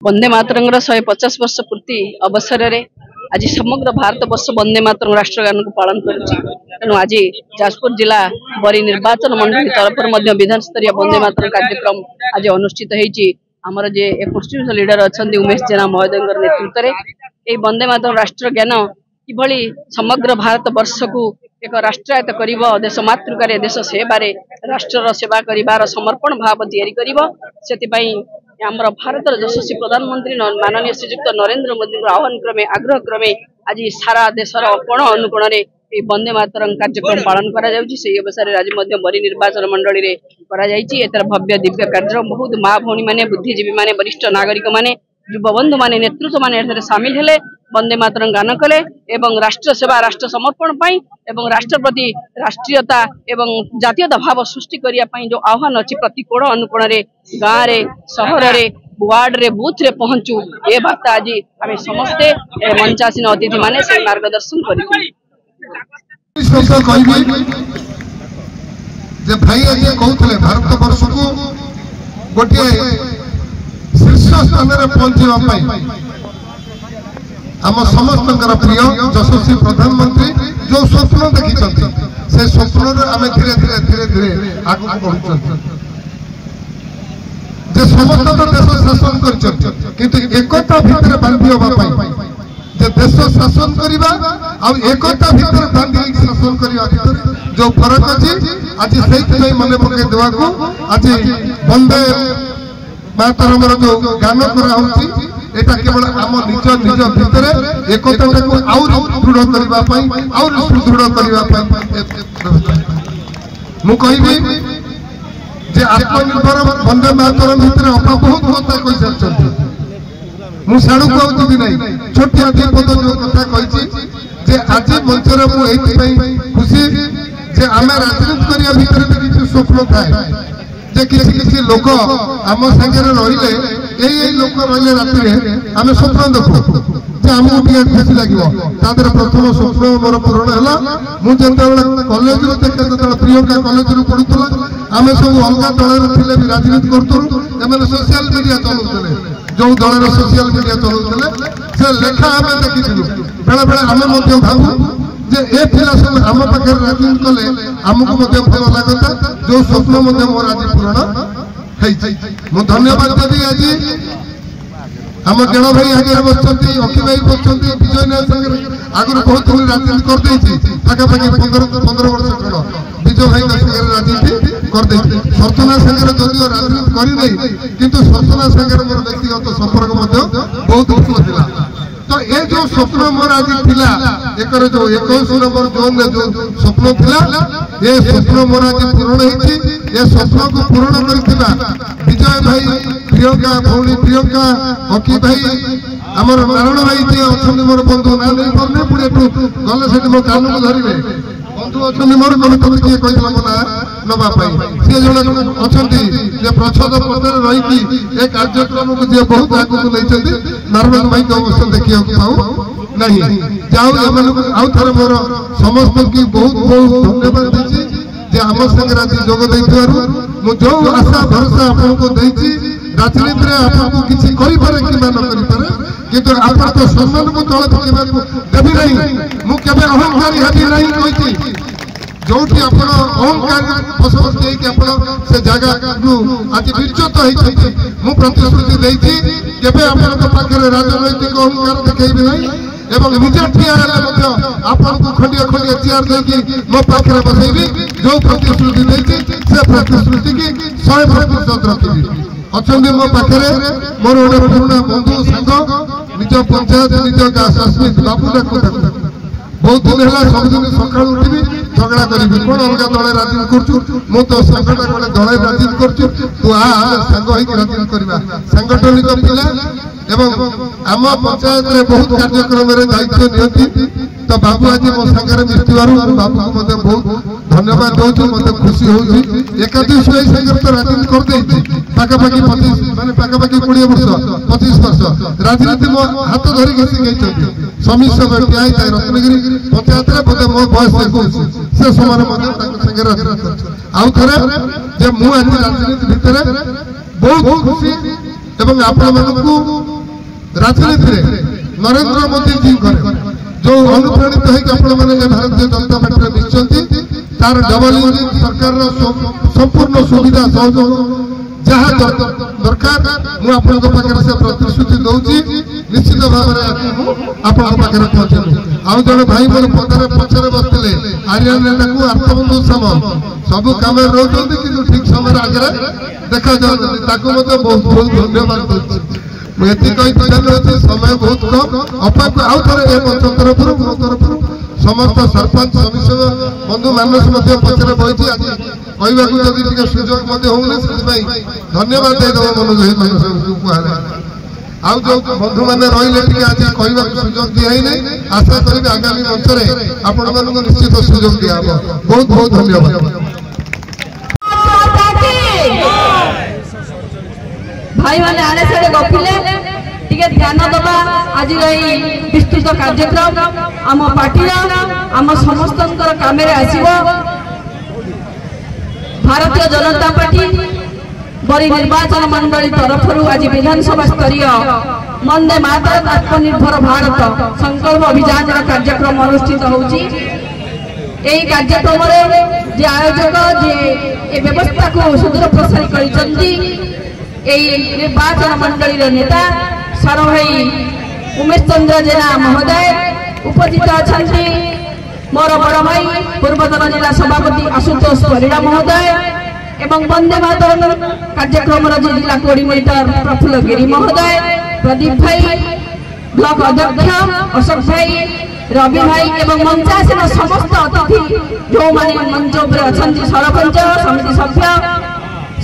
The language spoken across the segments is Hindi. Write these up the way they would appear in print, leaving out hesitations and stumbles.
वंदे मातरम 150 वर्ष पूर्ति अवसर रे आज समग्र भारत वर्ष वंदे मातरम राष्ट्रगान को पालन करेणु आज जाजपुर जिला बरी निर्वाचन मंडली तरफ विधान स्तरीय वंदे मातरम कार्यक्रम आज अनुष्ठित होती आमर जे कन्स्टिट्यूशनल लीडर अच्छा उमेश जेना महोदय नेतृत्व में वंदे मातरम राष्ट्रज्ञान कि समग्र भारत वर्ष को एक राष्ट्रायत कर देश मातृकार देश सेवारे राष्ट्र सेवा कर समर्पण भाव या आमर भारत यशस्वी प्रधानमंत्री माननीय श्रीजुक्त नरेंद्र मोदी आह्वान क्रमे आग्रह क्रमे आज सारा देशर कोण अनुकोण में वंदे मातरम कार्यक्रम पालन अवसर आज बरी निर्वाचन मंडली एतर भव्य दिव्य कार्यक्रम बहुत माँ भौणी मैंने बुद्धिजीवी मैंने वरिष्ठ नागरिक मैंने युवबंधु माने नेतृत्व माने सामिल हेले वंदे मातरम गान कले एवं राष्ट्र सेवा राष्ट्र समर्पण पाई एवं राष्ट्र प्रति राष्ट्रीयता एवं जातीयता भाव सृष्टि करिया पाई जो आह्वान अच्छी प्रति कोण अनुकोण रे गाँव रे सहर रे वार्ड रे बूथ रे पहुंचू ए बार्ता आज आम समस्ते मंचासीन अतिथि माने से मार्गदर्शन करी भारत वर्ष को गोटे शीर्ष स्थान में पहुंचा आम समस्त प्रिय यशस्वी प्रधानमंत्री जो स्वप्न देखी से स्वप्न आम धीरे धीरे धीरे धीरे आगे बढ़ुं समस्त तो देश शासन कर एकता भितर बांधि हाँपाई देश शासन करवा एकता भितर बांधि शासन करने भितर जो फरक अच्छी आज से मन पकई देवा आज वंदे मातरम जो गान कर केवल आम निज निज भितर एकता को दृढ़ करने सुदृढ़ करने जे आत्मनिर्भर वंदे मातरम भितर अपना बहुत कथा कही सारी मुझे कहूँ ना छोटिया दीपद जो कथा कही आज मंचर मुझे खुशी जे आम राजनीति करने भितर भी किसी स्वप्न थाए किसी लोक आम सागे रही लोक रही राति आम स्वप्न देखु आमको टे खुशी लगे तादर प्रथम स्वप्न मोर पूरण है मुझे कलेज जो प्रियंका कलेज पढ़ुला आम सब अलग दल भी राजनीति करूँ सोशल मीडिया चलाते जो दल सोशल मीडिया चलाते से लेखा आम देखी बेले बेले आम भावु जे ए पिला सब आम पाखे राजनीति कले आमको भल लगता जो स्वप्न मोर आज पूरण हो धन्यवाद देवी आज आम जन भाई आगे बस अखी भाई बस विजय नाथ संगे आगुरी बहुत राजनीति करदे पाखापाखि 15 वर्ष खंड विजय भाई संगे राजनीति करदे सर्चना संगे जदिव राजनीति करना किंतु सर्चना संगे मोर व्यक्तिगत संपर्क बहुत भल था तो ये जो स्वप्न मोर आज थिला एक जो 21 नंबर जोन रे जो स्वप्न थिला ये स्वप्न मोर आज पूर्ण होती ये स्वप्न को पूर्ण करथिबा विजय भाई प्रियंका भौणी प्रियंका अखी भाई आमर नारायण भाई जे अछन मोर बंधु ना नहीं परने पुणे गले से मो कान को धरिबे बंधु अछन मोर कोन तुम किए कहिला मना नबा पाई से जण अछंती जे प्रच्छद पत्र रही कि ए कार्यक्रम को जे बहुत आगु को लेचंती नारायण भाई को अवसर देखियो पाऊ नहीं जाओ एमन आउ थरे मोर समस्त की बहुत बहुत धन्यवाद देछि जे आम संगे आज जोग दैथिबारु मु जो आशा भरोसा आपको देछि राजनीति रे आपको किछि करि पारे कि न करि पारे किंतु आपन तो सम्मान को तळे पकेबा देबी नहीं मु केबे अहंकारी हेबी नहीं कहिछि जोठी आपण अहंकार फसवती कि आपण से जगह आज विच्युत होइछि मु प्रतिश्रुति देछि केबे आपण को पाखरे राजनैतिक अहंकार देखैबे नहीं एवं निजे ठिया आपन को खंडिया खंडिया चेयर देकी मो पाखरे बसैबी जो प्रतिश्रुति देछि से प्रतिश्रुति की 100% रखिबी अच्छे मो पाखरे मोर गोटे पुराना बंधु सांग निज पंचायत निज शासनिक बाबू डाक बहुत दिन है सब दिन सका उठी झगड़ा करी कौन अलग दल राजनीति करूँ मु तो सांगटा गोटे दल राजनीति करूँ तू सांग राजनीति करवा सांगठनिक पिला एवं आम पंचायत रे बहुत कार्यक्रम दायित्व नियंती तो बाबू आज मो सागर मिथिबार बाबू को बहुत धन्यवाद दूँ मत खुशी हो एकादश तो राजनीति करदे पाखापाखि 25 माने पाखापाखि 20 वर्ष 25 वर्ष राजनीति मो हाथ धरिक शिखई समीक्षा व्यक्ति आई रत्नगिरी पंचायत रे बोधे मो बयस 21 से समान संगे राजनीति आउ थे जे मु आज राजनीति भितर बहुत खुशी एवं आपण राजनीति नरेंद्र मोदी जी जो अनुप्राणित है भारतीय जनता पार्टी निश्चित तार डबल इंजिन सरकार संपूर्ण सुविधा सहयोग जहाँ दरकार मुझे प्रतिश्रुति दूसरी निश्चित भाव में आपे पहुंचलु आउ जड़े भाई मोर पदर पचर बसते आर्यन नेता को आत्मबंधु सम सब कम रोचे कि ठीक समय आगे देखा जाता बहुत बहुत धन्यवाद दूसरी मुझे समय बहुत कम अपाक आउ थे मंच तरफ मो तरफ समस्त सरपंच समिति बंधु मानस पचर बही आज कहवाक जब सुजोग होने धन्यवाद देदेव मनोज कह आउ जो बंधु मैंने रही आज कहवाक सुजोग दिखाई आशा करी आगामी मंच में आपण मान निश्चित सुजोग दिया बहुत बहुत धन्यवाद भाई मैंने आने से गपिले टिके ध्यान दबा आज विस्तृत कार्यक्रम आम पार्टी आम समस्त काम आसव भारतीय जनता पार्टी बरी निर्वाचन मंडली तरफ आज विधानसभा स्तरीय वंदे मातरम आत्मनिर्भर भारत संकल्प अभियान कार्यक्रम अनुष्ठित होउची। एही कार्यक्रम जे आयोजक जे व्यवस्था को सुदूर प्रसारी करिसंती निर्वाचन मंडली नेता सारो भाई उमेश चंद्र जेना महोदय उपस्थित अच्छा मोर बड़ भाई पूर्वतन जिला सभापति आशुतोष परिड़ा महोदय एवं वंदे मातरम कार्यक्रम जिला कोऑर्डिनेटर प्रफुल्ल गिरी महोदय प्रदीप भाई ब्लॉक अध्यक्ष अशोक भाई रवि भाई एवं मंचासीन समस्त अतिथि जो माने मंच पर अच्छा सरपंच समिति सभ्य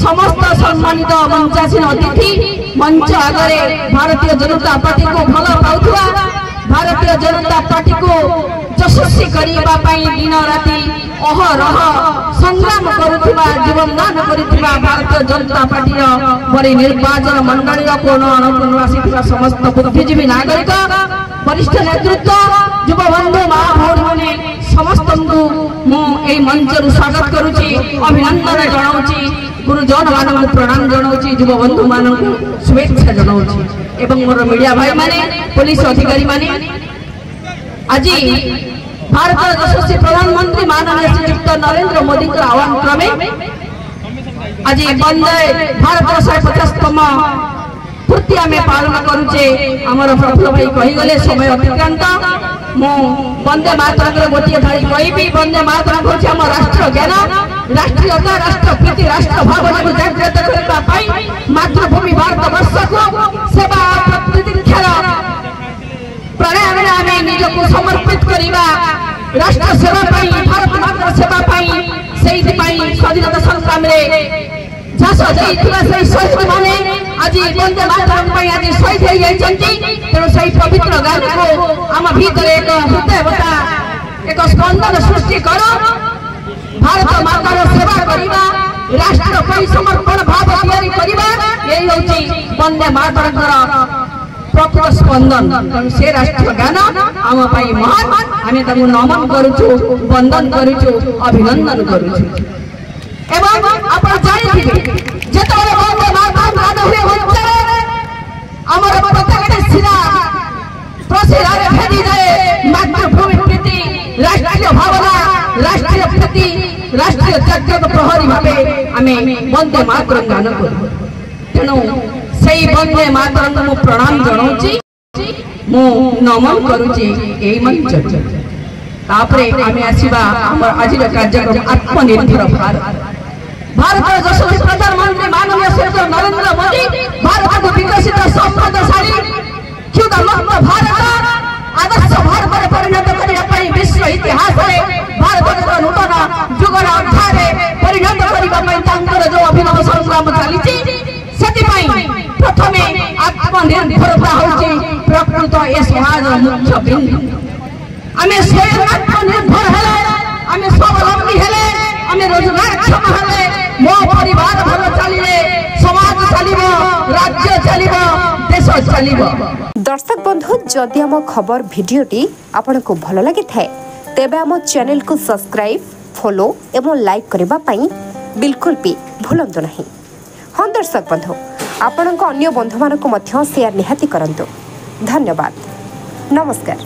समस्त सम्मानित मंचासीन अतिथि मंच आगे भारतीय जनता पार्टी को भल पाउथुवा भारतीय जनता पार्टी को यशस्वी करने दिन राति अहरह संग्राम करुवा जीवन दान करुवा भारतीय जनता पार्टी बड़ी निर्वाचन मंडली कोण अनुकोण आसी समस्त बुद्धिजीवी नागरिक वरिष्ठ नेतृत्व युव बंधु माँ भौणी मैंने समस्त मुझे मंच स्वागत करुच्ची अभिनंदन जनाऊँगी गुरुजन मान प्रणाम जनाऊँगी युव बंधु मान शुभेच्छा जनाऊँगी एवं मोर मीडिया भाई माने पुलिस अधिकारी माने आज भारत यशस्वी प्रधानमंत्री माननीय श्रीयुक्त नरेंद्र मोदी आह्वान क्रमे आज वंदे भारत 150तम पूर्ति आम पालन करुचे आमर प्रफुल्ल भाई कहीगले समय अतिक्रांत मु वंदे मातरम गोटे धाड़ी कहि वंदे मातरम हूँ आम राष्ट्र ज्ञान राष्ट्रीयता राष्ट्रप्रीति राष्ट्र भावना को जागृत करने मातृभूमि भारत वर्ष को सेवा प्रतिदीक्षार प्राणायाम आम निजक समर्पित करवा राष्ट्र सेवा भारत मातर सेवा स्वाधीनता संग्राम झांस जाइए शहीद मैंने आज वंदे मातरम आज शहीद होती तेणु से पवित्र गान को आम भीतर एक हृदयता एक स्पंदन सृष्टि कर भारत मातार सेवा करवा राष्ट्र समर्पण भाव यही हूँ वंदे मातरम प्रकृत स्पंदन तेणु से राष्ट्र गान आम महान आम नमन करुचु वंदन करुचु अभिनंदन करुचु एवं आप जानते जिते वंदे मातरम गान हुए आमर पताका सीधा प्रसिद्ध भेदी जाए मातृभूमि प्रीति राष्ट्रीय भावना राष्ट्रीय प्रीति राष्ट्रीय जागृत प्रहरी भावे आम वंदे मातरम गान करूँ तेणु से वंदे मातरम को प्रणाम जनाऊँगी मु नमन करुच्ची यही मंच आम आसवा आज कार्यक्रम आत्मनिर्भर भारत भारत यशस्वी प्रधानमंत्री माननीय श्री नरेंद्र मोदी भारत को विकसित समृद्धशाली क्षुधामुक्त भारत आदर्श भारत में परिणत करने विश्व इतिहास भारत को नूतन जुगर अध्याय परिणत करने जो अभिनव संग्राम चली प्रथमे आत्मनिर्भरता हूँ प्रकृत ए समाज मुख्य बिंदु आम स्वयं आत्मनिर्भर हेले आम स्वावलंबी हेले आम रोजगारक्षम हेले मो परिवार भल चलिए समाज चलिबो राज्य चलिबो देश चलिबो। दर्शक बंधु जदि आम खबर भिडियोटी आपको भल लगी थाए तेबे आम चैनल को सब्सक्राइब फॉलो एवं लाइक करने बिल्कुल भी भूलु नहीं। हाँ दर्शक बंधु ଆପଣଙ୍କ ଅନ୍ୟ ବନ୍ଧୁମାନଙ୍କୁ ମଧ୍ୟ ସେୟାର ନିହାତି କରନ୍ତୁ। ଧନ୍ୟବାଦ। ନମସ୍କାର।